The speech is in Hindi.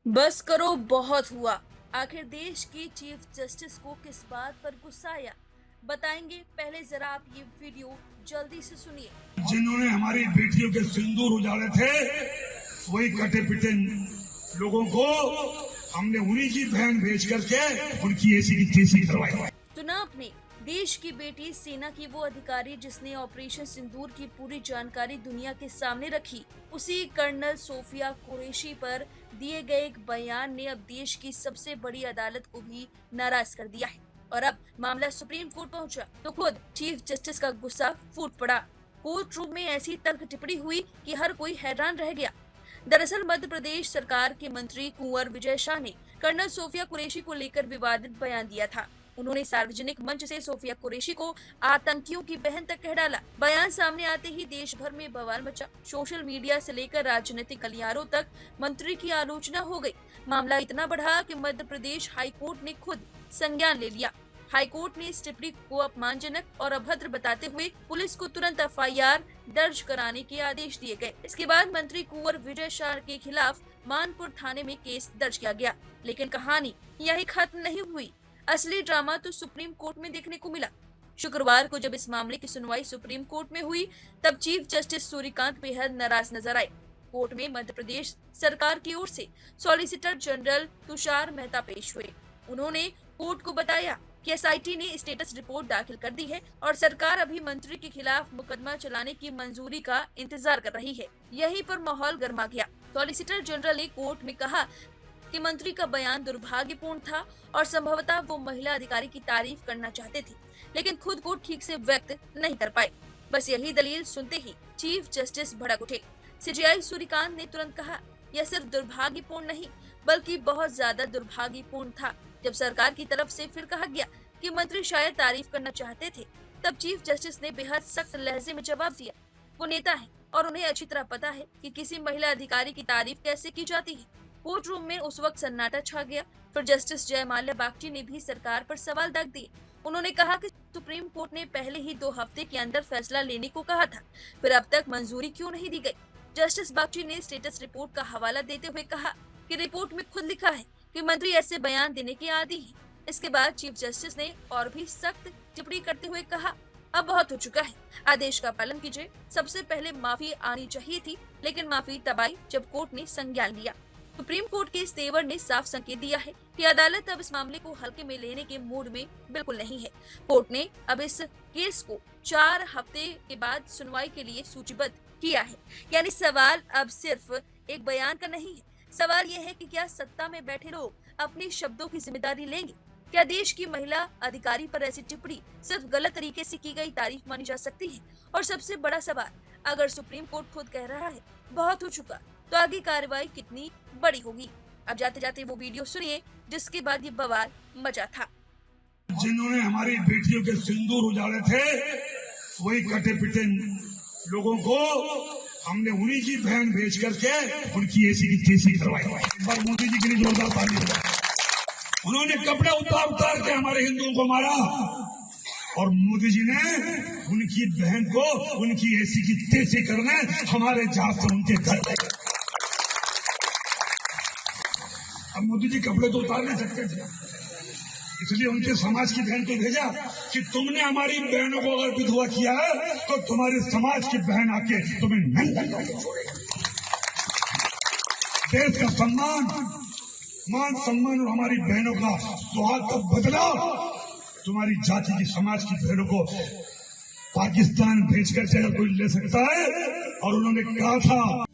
बस करो, बहुत हुआ। आखिर देश की चीफ जस्टिस को किस बात पर गुस्सा आया, बताएंगे। पहले जरा आप ये वीडियो जल्दी से सुनिए। जिन्होंने हमारी बेटियों के सिंदूर उजाड़े थे, वही कटे पिटे लोगों को हमने उन्हीं की बहन भेज करके उनकी ऐसी की तैसी करवाई। सुना आपने, देश की बेटी, सेना की वो अधिकारी जिसने ऑपरेशन सिंदूर की पूरी जानकारी दुनिया के सामने रखी, उसी कर्नल सोफिया कुरैशी पर दिए गए एक बयान ने अब देश की सबसे बड़ी अदालत को भी नाराज कर दिया है। और अब मामला सुप्रीम कोर्ट पहुंचा तो खुद चीफ जस्टिस का गुस्सा फूट पड़ा। कोर्ट रूम में ऐसी तर्क टिप्पणी हुई कि हर कोई हैरान रह गया। दरअसल मध्य प्रदेश सरकार के मंत्री कुंवर विजय शाह ने कर्नल सोफिया कुरैशी को लेकर विवादित बयान दिया था। उन्होंने सार्वजनिक मंच से सोफिया कुरैशी को आतंकियों की बहन तक कह डाला। बयान सामने आते ही देश भर में बवाल मचा। सोशल मीडिया से लेकर राजनीतिक गलियारों तक मंत्री की आलोचना हो गई। मामला इतना बढ़ा कि मध्य प्रदेश हाईकोर्ट ने खुद संज्ञान ले लिया। हाईकोर्ट ने इस टिप्पणी को अपमानजनक और अभद्र बताते हुए पुलिस को तुरंत एफआईआर दर्ज कराने के आदेश दिए गए। इसके बाद मंत्री कुंवर विजय शाह के खिलाफ मानपुर थाने में केस दर्ज किया गया। लेकिन कहानी यही खत्म नहीं हुई। असली ड्रामा तो सुप्रीम कोर्ट में देखने को मिला। शुक्रवार को जब इस मामले की सुनवाई सुप्रीम कोर्ट में हुई, तब चीफ जस्टिस सूर्यकांत बेहद नाराज नजर आए। कोर्ट में मध्य प्रदेश सरकार की ओर से सॉलिसिटर जनरल तुषार मेहता पेश हुए। उन्होंने कोर्ट को बताया कि एसआईटी ने स्टेटस रिपोर्ट दाखिल कर दी है और सरकार अभी मंत्री के खिलाफ मुकदमा चलाने की मंजूरी का इंतजार कर रही है। यहीं पर माहौल गर्मा गया। सॉलिसिटर जनरल ने कोर्ट में कहा कि मंत्री का बयान दुर्भाग्यपूर्ण था और संभवतः वो महिला अधिकारी की तारीफ करना चाहते थे, लेकिन खुद को ठीक से व्यक्त नहीं कर पाए। बस यही दलील सुनते ही चीफ जस्टिस भड़क उठे। सीजेआई सूर्यकांत ने तुरंत कहा, यह सिर्फ दुर्भाग्यपूर्ण नहीं बल्कि बहुत ज्यादा दुर्भाग्यपूर्ण था। जब सरकार की तरफ से फिर कहा गया कि मंत्री शायद तारीफ करना चाहते थे, तब चीफ जस्टिस ने बेहद सख्त लहजे में जवाब दिया। वो नेता है और उन्हें अच्छी तरह पता है कि किसी महिला अधिकारी की तारीफ कैसे की जाती है। कोर्ट रूम में उस वक्त सन्नाटा छा गया। फिर जस्टिस जयमाल्या बागची ने भी सरकार पर सवाल दाग दिए। उन्होंने कहा कि सुप्रीम कोर्ट ने पहले ही 2 हफ्ते के अंदर फैसला लेने को कहा था, फिर अब तक मंजूरी क्यों नहीं दी गई। जस्टिस बागची ने स्टेटस रिपोर्ट का हवाला देते हुए कहा कि रिपोर्ट में खुद लिखा है कि मंत्री ऐसे बयान देने के आदी हैं। इसके बाद चीफ जस्टिस ने और भी सख्त टिप्पणी करते हुए कहा, अब बहुत हो चुका है, आदेश का पालन कीजिए। सबसे पहले माफी आनी चाहिए थी, लेकिन माफी तब आई जब कोर्ट ने संज्ञान लिया। सुप्रीम कोर्ट के इस तेवर ने साफ संकेत दिया है कि अदालत अब इस मामले को हल्के में लेने के मूड में बिल्कुल नहीं है। कोर्ट ने अब इस केस को 4 हफ्ते के बाद सुनवाई के लिए सूचीबद्ध किया है। यानी सवाल अब सिर्फ एक बयान का नहीं है। सवाल यह है कि क्या सत्ता में बैठे लोग अपने शब्दों की जिम्मेदारी लेंगे? क्या देश की महिला अधिकारी पर ऐसी टिप्पणी सिर्फ गलत तरीके से की गई तारीफ मानी जा सकती है? और सबसे बड़ा सवाल, अगर सुप्रीम कोर्ट खुद कह रहा है बहुत हो चुका, तो आगे कार्रवाई कितनी बड़ी होगी? अब जाते जाते वो वीडियो सुनिए जिसके बाद ये बवाल मचा था। जिन्होंने हमारी बेटियों के सिंदूर उजाड़े थे, वही कटे पिटे लोगों को हमने उन्हीं की बहन भेज करके उनकी ऐसी की तैसी करवाई। एक बार मोदी जी के लिए जोरदार ताली बजाएं। उन्होंने कपड़े उतार के हमारे हिंदुओं को मारा और मोदी जी ने उनकी बहन को उनकी ऐसी की तैसी करने हमारे जहाज से उनके घर ले गए। अब मोदी जी कपड़े तो उतार नहीं सकते थे, इसलिए उनके समाज की बहन को भेजा कि तुमने हमारी बहनों को अगर विधवा किया है तो तुम्हारे समाज की बहन आके तुम्हें नंगा करके छोड़ेगी। देश का सम्मान, मान सम्मान और हमारी बहनों का सुहाग का बदला तुम्हारी जाति की समाज की बहनों को पाकिस्तान भेजकर अगर कोई ले सकता है। और उन्होंने कहा था